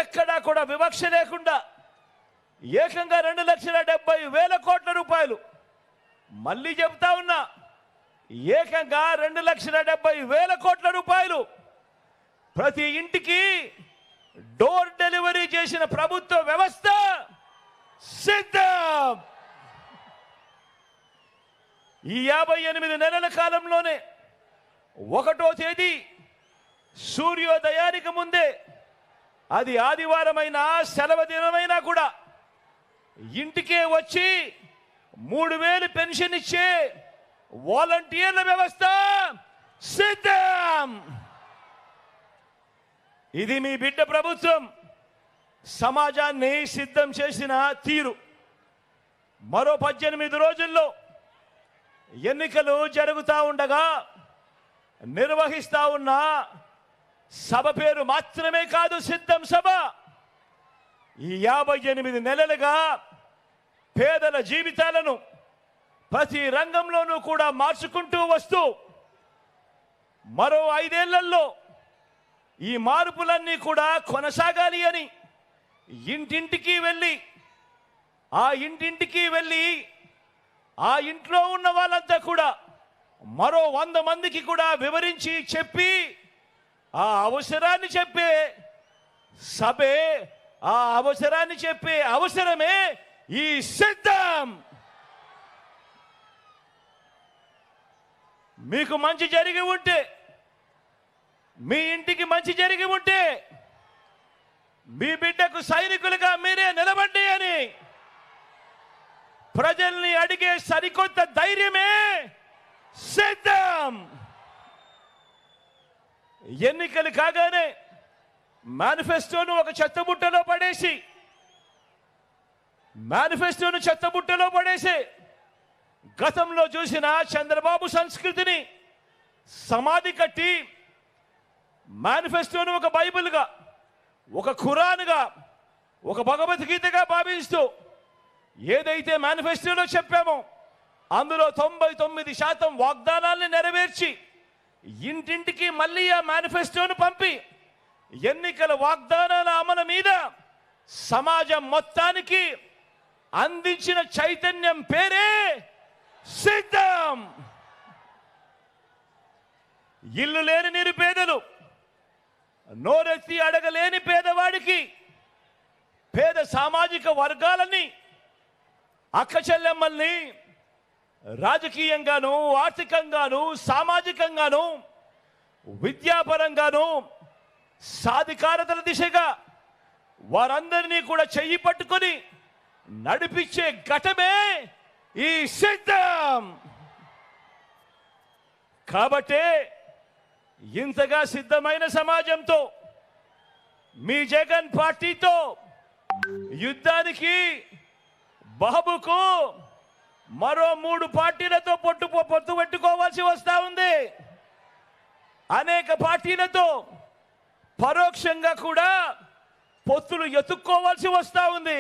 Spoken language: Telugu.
ఎక్కడా కూడా వివక్ష లేకుండా ఏకంగా 2,70,000 కోట్ల రూపాయలు, మళ్ళీ చెప్తా ఉన్నా, ఏకంగా 2,70,000 కోట్ల రూపాయలు ప్రతి ఇంటికి డోర్ డెలివరీ చేసిన ప్రభుత్వ వ్యవస్థ సిద్ధం. ఈ 58 నెలల కాలంలోనే 1వ తేదీ సూర్యోదయానికి ముందే, అది ఆదివారమైనా సెలవు దినమైనా కూడా ఇంటికే వచ్చి 3,000 పెన్షన్ ఇచ్చే వాలంటీర్ల వ్యవస్థ సిద్ధం. ఇది మీ బిడ్డ ప్రభుత్వం సమాజాన్ని సిద్ధం చేసిన తీరు. మరో 18 రోజుల్లో ఎన్నికలు జరుగుతూ ఉండగా నిర్వహిస్తా ఉన్న సభ పేరు మాత్రమే కాదు సిద్ధం సభ. ఈ 58 నెలలుగా పేదల జీవితాలను ప్రతి రంగంలోనూ కూడా మార్చుకుంటూ వస్తూ మరో 5 ఏళ్లలో ఈ మార్పులన్నీ కూడా కొనసాగాలి అని ఇంటింటికి వెళ్ళి ఆ ఇంట్లో ఉన్న వాళ్ళంతా కూడా మరో 100 మందికి కూడా వివరించి చెప్పి ఆ అవసరాన్ని చెప్పే సభే, ఆ అవసరాన్ని చెప్పే అవసరమే ఈ సిద్ధం. మీకు మంచి జరిగి ఉంటే, మీ ఇంటికి మంచి జరిగి ఉంటే మీ బిడ్డకు సైనికులుగా మీరే నిలబడి అని ప్రజల్ని అడిగే సరికొత్త ధైర్యమే సిద్ధం. ఎన్నికలు కాగానే మేనిఫెస్టోను ఒక చెత్తబుట్టలో పడేసి గతంలో చూసిన చంద్రబాబు సంస్కృతిని సమాధి కట్టి మేనిఫెస్టోను ఒక బైబిల్గా, ఒక ఖురాన్గా, ఒక భగవద్గీతగా భావిస్తూ ఏదైతే మేనిఫెస్టోలో చెప్పామో అందులో 99% వాగ్దానాల్ని నెరవేర్చి ఇంటింటికి మళ్ళీ ఆ మేనిఫెస్టోను పంపి ఎన్నికల వాగ్దానాల అమలు మీద సమాజం మొత్తానికి అందించిన చైతన్యం పేరే సిద్ధం. ఇల్లు లేని నిరుపేదలు, నోరెత్తి అడగలేని పేదవాడికి, పేద సామాజిక వర్గాలని, అక్క చెల్లెమ్మల్ని రాజకీయంగాను, ఆర్థికంగాను, సామాజికంగాను, విద్యాపరంగాను సాధికారతల దిశగా వారందరినీ కూడా చెయ్యి పట్టుకొని నడిపించే ఘటమే ఈ సిద్ధం. కాబట్టే ఇంతగా సిద్ధమైన సమాజంతో మీ జగన్ పార్టీతో యుద్ధానికి బాబుకు మరో 3 పార్టీలతో పొత్తు పెట్టుకోవాల్సి వస్తా ఉంది. అనేక పార్టీలతో పరోక్షంగా కూడా పొత్తులు ఎత్తుక్కోవాల్సి వస్తా ఉంది.